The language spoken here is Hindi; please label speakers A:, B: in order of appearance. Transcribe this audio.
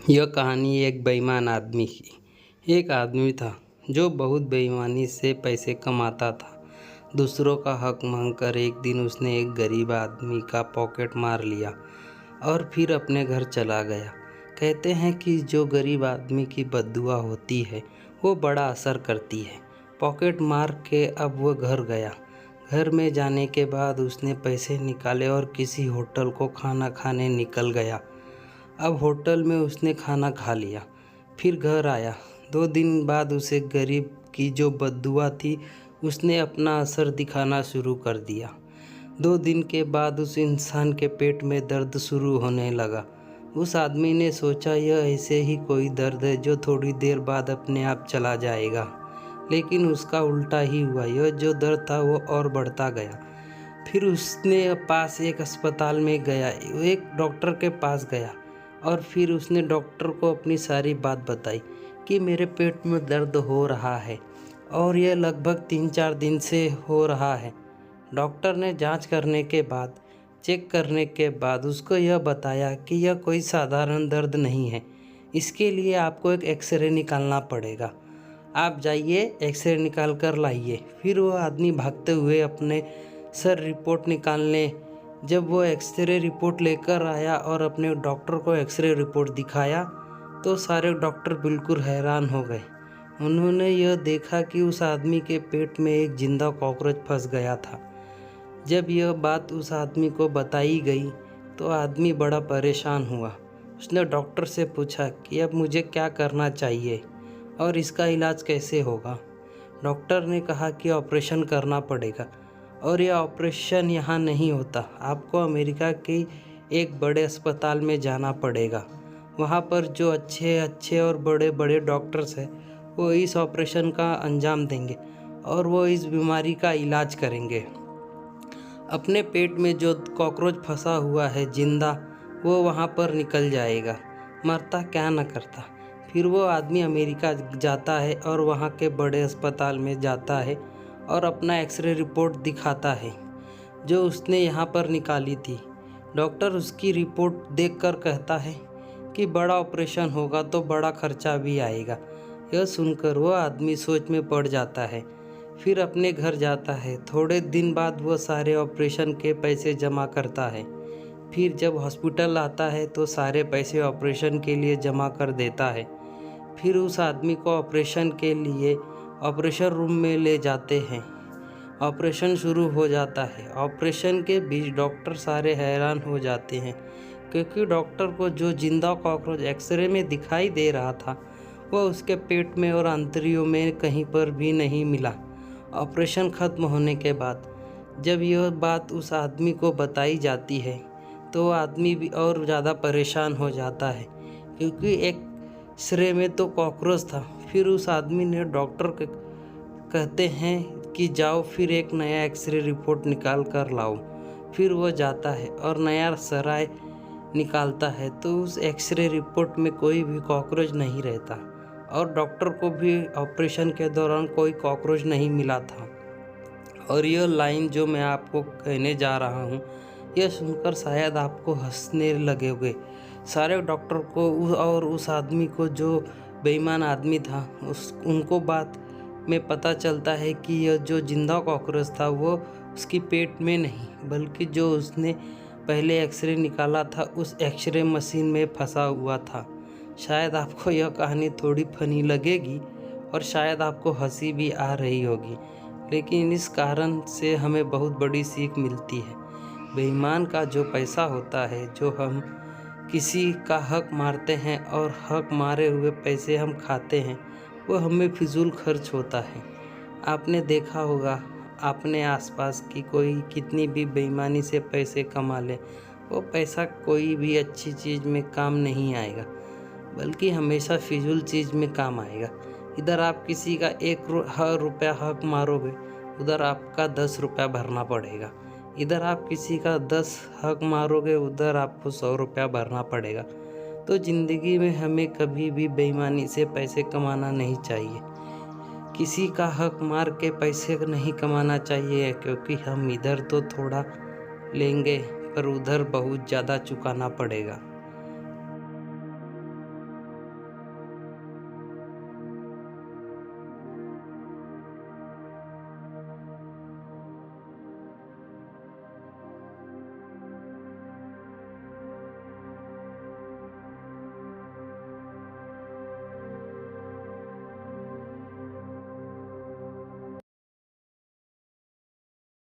A: यह कहानी एक बेईमान आदमी की। एक आदमी था जो बहुत बेईमानी से पैसे कमाता था। दूसरों का हक मांगकर एक दिन उसने एक गरीब आदमी का पॉकेट मार लिया और फिर अपने घर चला गया। कहते हैं कि जो गरीब आदमी की बद्दुआ होती है वो बड़ा असर करती है। पॉकेट मार के अब वो घर गया। घर में जाने के बाद उसने पैसे निकाले और किसी होटल को खाना खाने निकल गया। अब होटल में उसने खाना खा लिया, फिर घर आया। 2 दिन बाद उसे गरीब की जो बद्दुआ थी उसने अपना असर दिखाना शुरू कर दिया। 2 दिन के बाद उस इंसान के पेट में दर्द शुरू होने लगा। उस आदमी ने सोचा यह ऐसे ही कोई दर्द है जो थोड़ी देर बाद अपने आप चला जाएगा, लेकिन उसका उल्टा ही हुआ। यह जो दर्द था वो और बढ़ता गया। फिर उसने पास एक अस्पताल में गया, एक डॉक्टर के पास गया और फिर उसने डॉक्टर को अपनी सारी बात बताई कि मेरे पेट में दर्द हो रहा है और यह लगभग 3-4 दिन से हो रहा है। डॉक्टर ने जांच करने के बाद, चेक करने के बाद उसको यह बताया कि यह कोई साधारण दर्द नहीं है। इसके लिए आपको एक एक्सरे निकालना पड़ेगा। आप जाइए, एक्सरे निकाल कर लाइए। फिर वो आदमी भागते हुए अपने सर रिपोर्ट निकालने जब वो एक्सरे रिपोर्ट लेकर आया और अपने डॉक्टर को एक्सरे रिपोर्ट दिखाया तो सारे डॉक्टर बिल्कुल हैरान हो गए। उन्होंने यह देखा कि उस आदमी के पेट में एक जिंदा कॉकरोच फंस गया था। जब यह बात उस आदमी को बताई गई तो आदमी बड़ा परेशान हुआ। उसने डॉक्टर से पूछा कि अब मुझे क्या करना चाहिए और इसका इलाज कैसे होगा। डॉक्टर ने कहा कि ऑपरेशन करना पड़ेगा और यह ऑपरेशन यहाँ नहीं होता, आपको अमेरिका के एक बड़े अस्पताल में जाना पड़ेगा। वहाँ पर जो अच्छे और बड़े बड़े डॉक्टर्स हैं वो इस ऑपरेशन का अंजाम देंगे और वो इस बीमारी का इलाज करेंगे। अपने पेट में जो कॉकरोच फंसा हुआ है जिंदा, वो वहाँ पर निकल जाएगा, मरता क्या न करता। फिर वो आदमी अमेरिका जाता है और वहाँ के बड़े अस्पताल में जाता है और अपना एक्सरे रिपोर्ट दिखाता है जो उसने यहाँ पर निकाली थी। डॉक्टर उसकी रिपोर्ट देखकर कहता है कि बड़ा ऑपरेशन होगा तो बड़ा खर्चा भी आएगा। यह सुनकर वो आदमी सोच में पड़ जाता है, फिर अपने घर जाता है। थोड़े दिन बाद वो सारे ऑपरेशन के पैसे जमा करता है। फिर जब हॉस्पिटल आता है तो सारे पैसे ऑपरेशन के लिए जमा कर देता है। फिर उस आदमी को ऑपरेशन के लिए ऑपरेशन रूम में ले जाते हैं। ऑपरेशन शुरू हो जाता है। ऑपरेशन के बीच डॉक्टर सारे हैरान हो जाते हैं क्योंकि डॉक्टर को जो जिंदा कॉकरोच एक्सरे में दिखाई दे रहा था वो उसके पेट में और आंतड़ियों में कहीं पर भी नहीं मिला। ऑपरेशन ख़त्म होने के बाद जब यह बात उस आदमी को बताई जाती है तो वो आदमी भी और ज़्यादा परेशान हो जाता है क्योंकि एक्सरे में तो कॉकरोच था। फिर उस आदमी ने डॉक्टर कहते हैं कि जाओ फिर एक नया एक्सरे रिपोर्ट निकाल कर लाओ। फिर वो जाता है और नया सराय निकालता है तो उस एक्सरे रिपोर्ट में कोई भी कॉकरोच नहीं रहता और डॉक्टर को भी ऑपरेशन के दौरान कोई कॉकरोच नहीं मिला था। और यह लाइन जो मैं आपको कहने जा रहा हूँ यह सुनकर शायद आपको हंसने लगोगे। सारे डॉक्टर को और उस आदमी को, जो बेईमान आदमी था, उनको बात में पता चलता है कि यह जो जिंदा कॉकरोच था वो उसकी पेट में नहीं बल्कि जो उसने पहले एक्सरे निकाला था उस एक्सरे मशीन में फंसा हुआ था। शायद आपको यह कहानी थोड़ी फनी लगेगी और शायद आपको हंसी भी आ रही होगी, लेकिन इस कारण से हमें बहुत बड़ी सीख मिलती है। बेईमान का जो पैसा होता है, जो हम किसी का हक मारते हैं और हक मारे हुए पैसे हम खाते हैं, वो हमें फिजूल खर्च होता है। आपने देखा होगा अपने आसपास की कोई कितनी भी बेईमानी से पैसे कमा ले, वो पैसा कोई भी अच्छी चीज़ में काम नहीं आएगा बल्कि हमेशा फिजूल चीज़ में काम आएगा। इधर आप किसी का 1 रुपया हक मारोगे, उधर आपका 10 रुपया भरना पड़ेगा। इधर आप किसी का 10 हक मारोगे, उधर आपको 100 रुपया भरना पड़ेगा। तो ज़िंदगी में हमें कभी भी बेईमानी से पैसे कमाना नहीं चाहिए। किसी का हक मार के पैसे नहीं कमाना चाहिए क्योंकि हम इधर तो थोड़ा लेंगे पर उधर बहुत ज़्यादा चुकाना पड़ेगा।